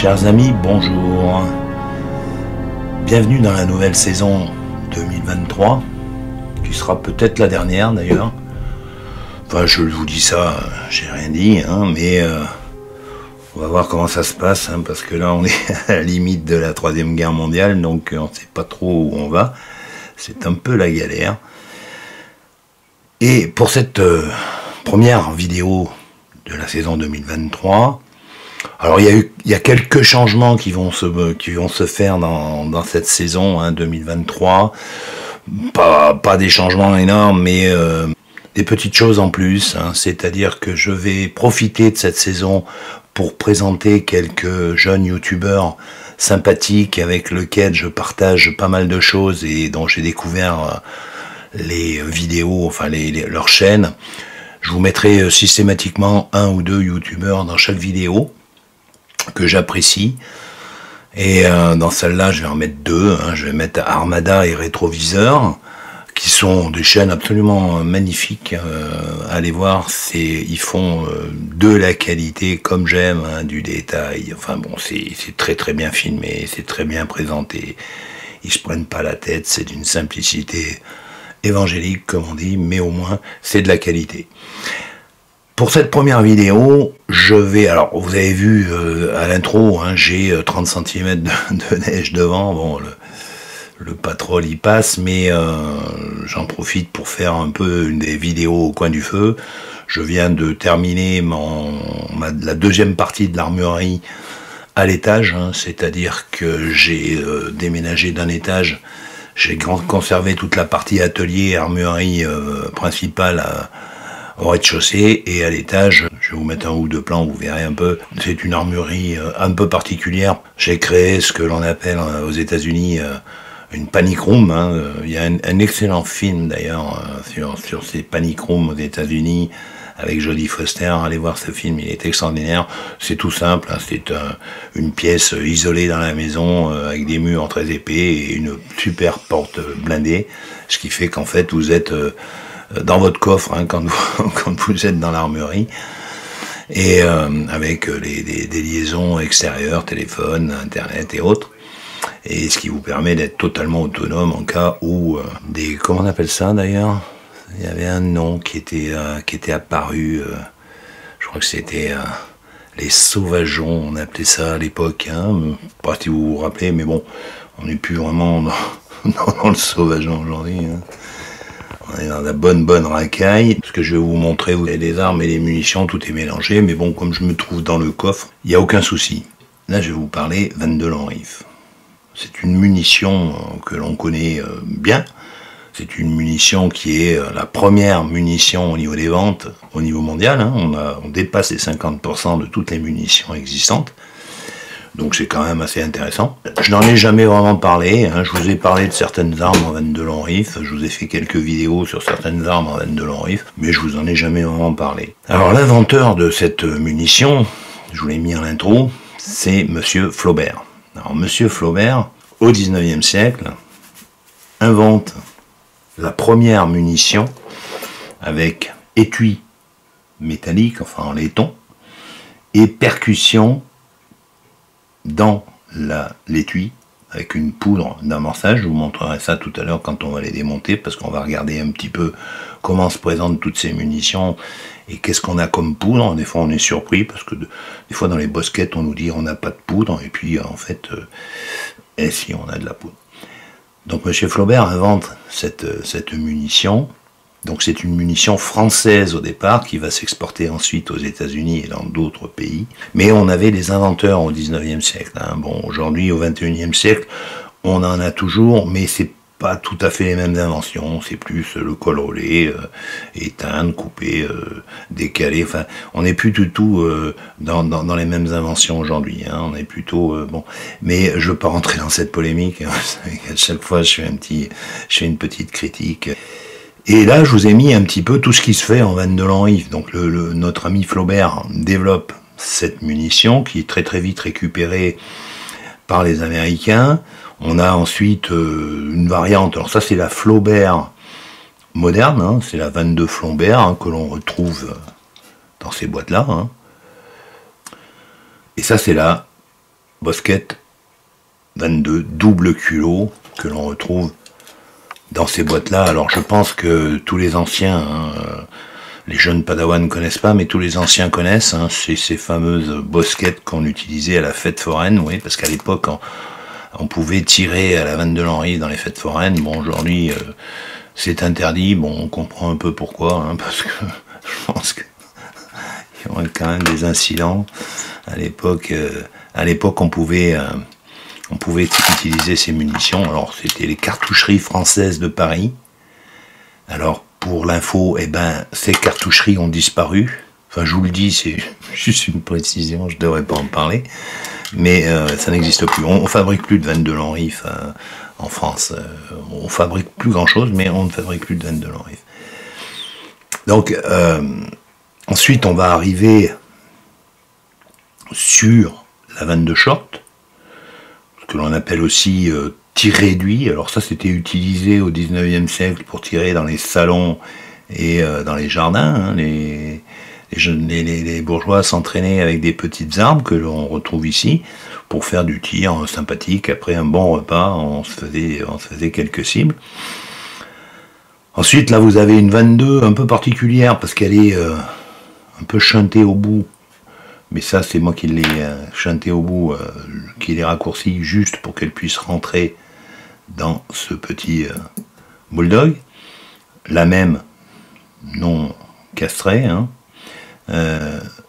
Chers amis, bonjour. Bienvenue dans la nouvelle saison 2023, qui sera peut-être la dernière d'ailleurs. Enfin, je vous dis ça, j'ai rien dit, hein, mais on va voir comment ça se passe, hein, parce que là on est à la limite de la Troisième Guerre mondiale, donc on ne sait pas trop où on va. C'est un peu la galère. Et pour cette première vidéo de la saison 2023, alors il y a quelques changements qui vont se faire dans cette saison, hein, 2023. Pas des changements énormes, mais des petites choses en plus, hein. C'est-à-dire que je vais profiter de cette saison pour présenter quelques jeunes youtubeurs sympathiques avec lesquels je partage pas mal de choses et dont j'ai découvert les vidéos, enfin leurs chaînes. Je vous mettrai systématiquement un ou deux youtubeurs dans chaque vidéo que j'apprécie. Et dans celle-là, je vais en mettre deux, hein. Je vais mettre Armada et Rétroviseur, qui sont des chaînes absolument magnifiques. Allez voir, ils font de la qualité comme j'aime, hein, du détail. Enfin bon, c'est très très bien filmé, c'est très bien présenté. Ils se prennent pas la tête, c'est d'une simplicité évangélique, comme on dit, mais au moins c'est de la qualité. Pour cette première vidéo, je vais... Alors, vous avez vu à l'intro, hein, j'ai 30 cm de neige devant. Bon, le patrol y passe, mais j'en profite pour faire un peu des vidéos au coin du feu. Je viens de terminer la deuxième partie de l'armurerie à l'étage, hein, c'est-à-dire que j'ai déménagé d'un étage. J'ai conservé toute la partie atelier, armurerie principale au rez-de-chaussée, et à l'étage, je vais vous mettre un ou deux plans, vous verrez un peu. C'est une armurerie un peu particulière. J'ai créé ce que l'on appelle aux États-Unis une panic room, hein. Il y a un excellent film d'ailleurs sur ces panic rooms aux États-Unis avec Jodie Foster. Allez voir ce film, il est extraordinaire. C'est tout simple, hein. C'est une pièce isolée dans la maison avec des murs très épais et une super porte blindée, ce qui fait qu'en fait vous êtes dans votre coffre, hein, quand vous êtes dans l'armurerie, et avec des liaisons extérieures, téléphone, internet et autres, et ce qui vous permet d'être totalement autonome en cas où comment on appelle ça d'ailleurs, il y avait un nom qui était apparu, je crois que c'était les sauvageons, on appelait ça à l'époque, hein, pas si vous vous rappelez, mais bon, on n'est plus vraiment dans le sauvageon aujourd'hui, hein. On est dans la bonne racaille. Ce que je vais vous montrer, vous avez des armes et des munitions, tout est mélangé, mais bon, comme je me trouve dans le coffre, il n'y a aucun souci. Là, je vais vous parler 22 Lanriff. C'est une munition que l'on connaît bien. C'est une munition qui est la première munition au niveau des ventes, au niveau mondial, hein. On dépasse les 50% de toutes les munitions existantes. Donc c'est quand même assez intéressant. Je n'en ai jamais vraiment parlé, hein. Je vous ai parlé de certaines armes en 22 Lanriff, je vous ai fait quelques vidéos sur certaines armes en 22 Lanriff, mais je vous en ai jamais vraiment parlé. Alors l'inventeur de cette munition, je vous l'ai mis en intro, c'est Monsieur Flaubert. Alors Monsieur Flaubert, au 19e siècle, invente la première munition avec étui métallique, enfin en laiton, et percussion dans l'étui avec une poudre d'amorçage. Je vous montrerai ça tout à l'heure quand on va les démonter, parce qu'on va regarder un petit peu comment se présentent toutes ces munitions et qu'est-ce qu'on a comme poudre. Des fois on est surpris parce que des fois dans les bosquettes on nous dit on n'a pas de poudre, et puis en fait si, on a de la poudre. Donc Monsieur Flaubert invente cette munition. Donc c'est une munition française au départ, qui va s'exporter ensuite aux États-Unis et dans d'autres pays. Mais on avait des inventeurs au 19e siècle, hein. Bon, aujourd'hui, au 21e siècle, on en a toujours, mais c'est pas tout à fait les mêmes inventions. C'est plus le col roulé, éteindre, couper, décaler. Enfin, on n'est plus du tout dans les mêmes inventions aujourd'hui, hein. On est plutôt bon. Mais je veux pas rentrer dans cette polémique, hein. À chaque fois, je fais une petite critique. Et là, je vous ai mis un petit peu tout ce qui se fait en 22 Lanriff. Donc notre ami Flaubert développe cette munition qui est très très vite récupérée par les Américains. On a ensuite une variante. Alors ça, c'est la Flaubert moderne, hein. C'est la 22 Flaubert, hein, que l'on retrouve dans ces boîtes-là, hein. Et ça, c'est la Bosquet 22 double culot que l'on retrouve dans ces boîtes-là. Alors je pense que tous les anciens, hein, les jeunes padawans ne connaissent pas, mais tous les anciens connaissent, hein, c'est ces fameuses bosquettes qu'on utilisait à la fête foraine, oui, parce qu'à l'époque, on pouvait tirer à la 22 Lanrive dans les fêtes foraines. Bon, aujourd'hui, c'est interdit. Bon, on comprend un peu pourquoi, hein, parce que je pense qu'il y aurait quand même des incidents. À l'époque, on pouvait utiliser ces munitions. Alors, c'était les cartoucheries françaises de Paris. Alors, pour l'info, eh ben, ces cartoucheries ont disparu. Enfin, je vous le dis, c'est juste une précision, je ne devrais pas en parler. Mais ça n'existe plus. On ne fabrique plus de 22 Lanrive en France. On fabrique plus grand-chose, mais on ne fabrique plus de 22 Lanrive. Donc, ensuite, on va arriver sur la 22 short, ce que l'on appelle aussi tir réduit. Alors ça, c'était utilisé au 19e siècle pour tirer dans les salons et dans les jardins. Hein, les bourgeois s'entraînaient avec des petites armes que l'on retrouve ici pour faire du tir sympathique. Après un bon repas, on se faisait quelques cibles. Ensuite, là, vous avez une 22 un peu particulière parce qu'elle est un peu chuntée au bout. Mais ça, c'est moi qui l'ai chuntée au bout, qui l'ai raccourcie juste pour qu'elle puisse rentrer dans ce petit bulldog. La même, non castrée, hein.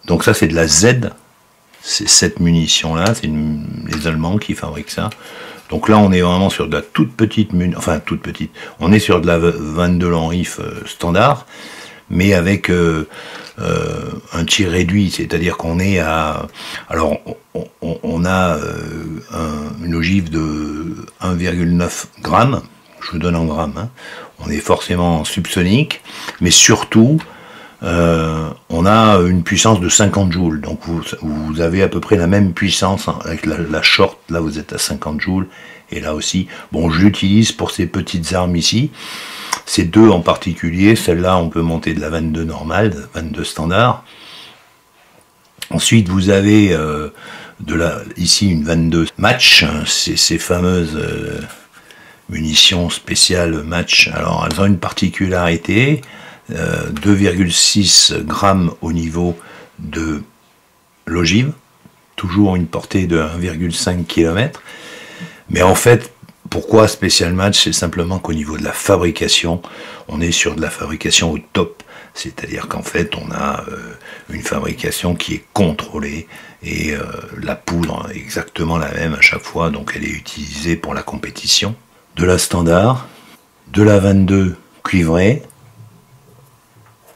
Donc ça c'est de la Z, c'est cette munition là, c'est les Allemands qui fabriquent ça. Donc là on est vraiment sur de la toute petite munition, enfin toute petite, on est sur de la 22 Lanrive standard, mais avec un tir réduit, c'est-à-dire qu'on est à, alors on a une ogive de 1,9 grammes, je vous donne en grammes, hein. On est forcément subsonique, mais surtout on a une puissance de 50 joules, donc vous avez à peu près la même puissance avec la short, là vous êtes à 50 joules, et là aussi, bon je l'utilise pour ces petites armes ici, ces deux en particulier, celle-là on peut monter de la 22 normale, 22 standard. Ensuite vous avez ici une 22 match, ces fameuses munitions spéciales match. Alors elles ont une particularité, 2,6 grammes au niveau de l'ogive, toujours une portée de 1,5 km. Mais en fait, pourquoi spécial match? C'est simplement qu'au niveau de la fabrication, on est sur de la fabrication au top. C'est-à-dire qu'en fait, on a une fabrication qui est contrôlée et la poudre est exactement la même à chaque fois. Donc elle est utilisée pour la compétition. De la standard, de la 22 cuivrée.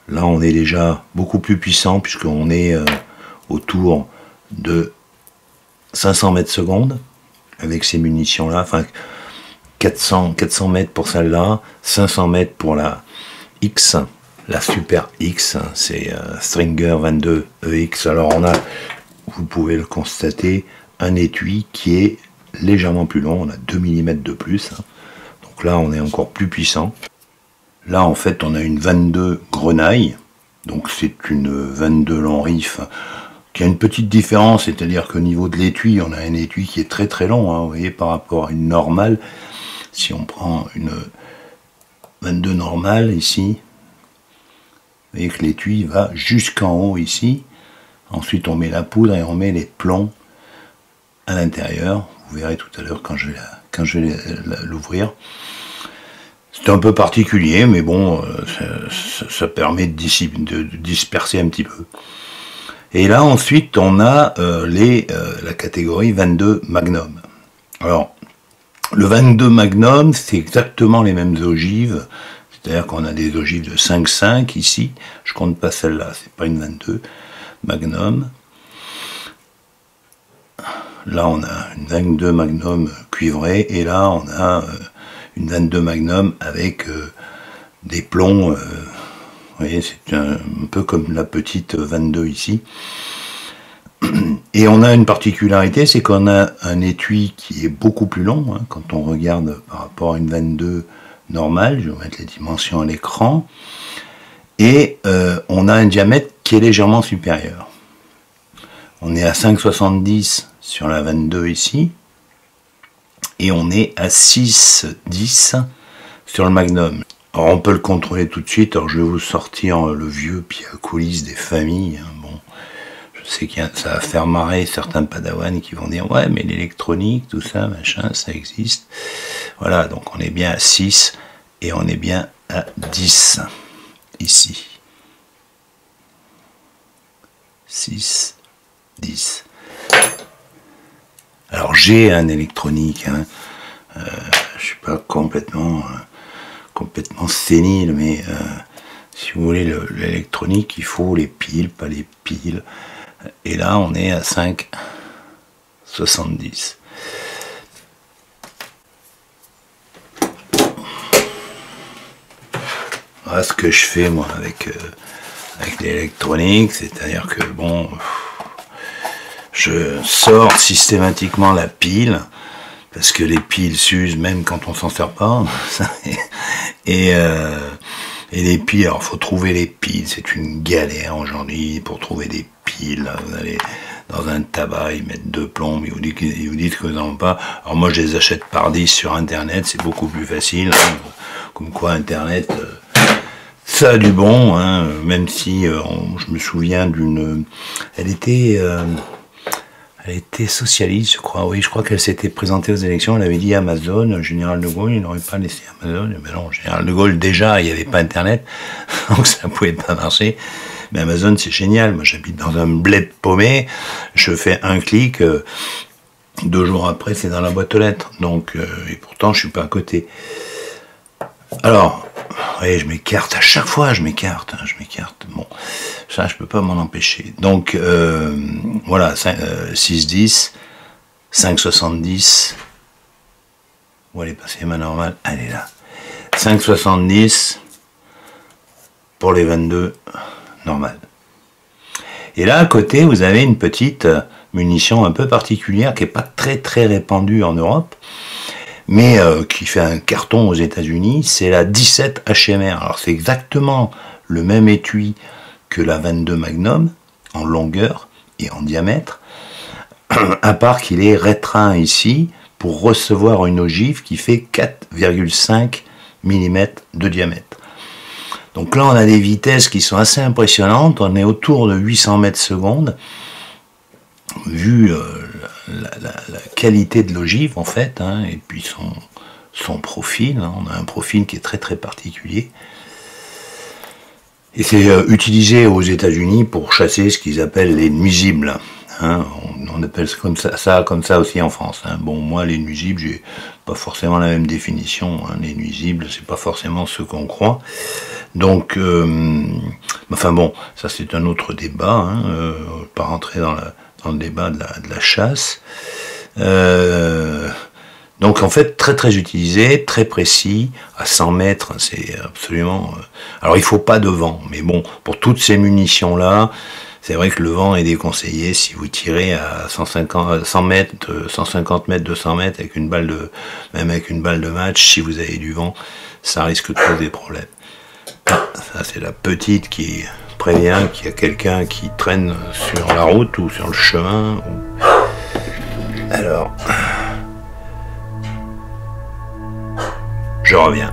Là, on est déjà beaucoup plus puissant puisqu'on est autour de 500 mètres secondes avec ces munitions-là. Enfin, 400 mètres pour celle-là, 500 mètres pour la X, la Super X, c'est Stringer 22 EX. Alors, on a, vous pouvez le constater, un étui qui est légèrement plus long. On a 2 mm de plus. Donc là, on est encore plus puissant. Là, en fait, on a une 22 grenaille, donc c'est une 22 Lanrive qui a une petite différence, c'est-à-dire qu'au niveau de l'étui, on a un étui qui est très très long, hein, vous voyez, par rapport à une normale. Si on prend une 22 normale ici, vous voyez que l'étui va jusqu'en haut ici. Ensuite, on met la poudre et on met les plombs à l'intérieur. Vous verrez tout à l'heure quand je vais l'ouvrir. C'est un peu particulier, mais bon, ça permet de disperser un petit peu. Et là, ensuite, on a la catégorie 22 Magnum. Alors, le 22 Magnum, c'est exactement les mêmes ogives. C'est-à-dire qu'on a des ogives de 5,5 ici. Je compte pas celle-là, c'est pas une 22 Magnum. Là, on a une 22 Magnum cuivrée, et là, on a une 22 Magnum avec des plombs, vous voyez, c'est un peu comme la petite 22 ici. Et on a une particularité, c'est qu'on a un étui qui est beaucoup plus long, hein, quand on regarde par rapport à une 22 normale. Je vais vous mettre les dimensions à l'écran. Et on a un diamètre qui est légèrement supérieur. On est à 5,70 sur la 22 ici. Et on est à 6,10 sur le Magnum. Alors on peut le contrôler tout de suite. Alors je vais vous sortir le vieux pied à coulisses des familles. Bon, je sais que ça va faire marrer certains padawans qui vont dire ouais mais l'électronique, tout ça, machin, ça existe. Voilà, donc on est bien à 6 et on est bien à 10 ici. 6, 10. Alors j'ai un électronique, hein. Je suis pas complètement sénile, mais si vous voulez l'électronique, il faut les piles, pas les piles. Et là on est à 5,70. Voilà ce que je fais moi avec l'électronique, c'est-à-dire que bon, je sors systématiquement la pile, parce que les piles s'usent même quand on s'en sert pas. Et les piles, alors faut trouver les piles, c'est une galère aujourd'hui pour trouver des piles. Vous allez dans un tabac, ils mettent 2 plombs, ils vous disent que vous n'en avez pas. Alors moi je les achète par 10 sur internet, c'est beaucoup plus facile, hein. Comme quoi internet, ça a du bon, hein. Même si je me souviens d'une... Elle était socialiste, je crois. Oui, je crois qu'elle s'était présentée aux élections. Elle avait dit Amazon, Général de Gaulle, il n'aurait pas laissé Amazon. Mais non, Général de Gaulle, déjà, il n'y avait pas Internet, donc ça ne pouvait pas marcher. Mais Amazon, c'est génial. Moi, j'habite dans un bled paumé. Je fais un clic, 2 jours après, c'est dans la boîte aux lettres. Donc, et pourtant, je suis pas à côté. Alors, oui, je m'écarte. À chaque fois, je m'écarte. Bon, ça, je peux pas m'en empêcher. Donc, voilà, 6,10, 5,70. Où elle est passée ma normale? Elle est là. 5,70 pour les 22 normales. Et là, à côté, vous avez une petite munition un peu particulière qui n'est pas très répandue en Europe, mais qui fait un carton aux États-Unis, c'est la 17 HMR. Alors c'est exactement le même étui que la 22 Magnum, en longueur et en diamètre, à part qu'il est restreint ici pour recevoir une ogive qui fait 4,5 mm de diamètre. Donc là on a des vitesses qui sont assez impressionnantes, on est autour de 800 mètres secondes, vu la qualité de l'ogive en fait, hein, et puis son profil, hein, on a un profil qui est très particulier. Et c'est utilisé aux États-Unis pour chasser ce qu'ils appellent les nuisibles. Hein, on appelle ça comme ça aussi en France. Hein. Bon, moi les nuisibles, j'ai pas forcément la même définition. Hein. Les nuisibles, c'est pas forcément ce qu'on croit. Donc, enfin bon, ça c'est un autre débat. Hein, pas rentrer dans le débat de la chasse. Donc en fait très utilisé, très précis, à 100 mètres, c'est absolument... Alors il faut pas de vent, mais bon, pour toutes ces munitions là, c'est vrai que le vent est déconseillé si vous tirez à 100 mètres, 150 mètres, 200 mètres avec une balle même avec une balle de match, si vous avez du vent, ça risque de poser des problèmes. Ça c'est la petite qui prévient qu'il y a quelqu'un qui traîne sur la route ou sur le chemin. Alors, je reviens.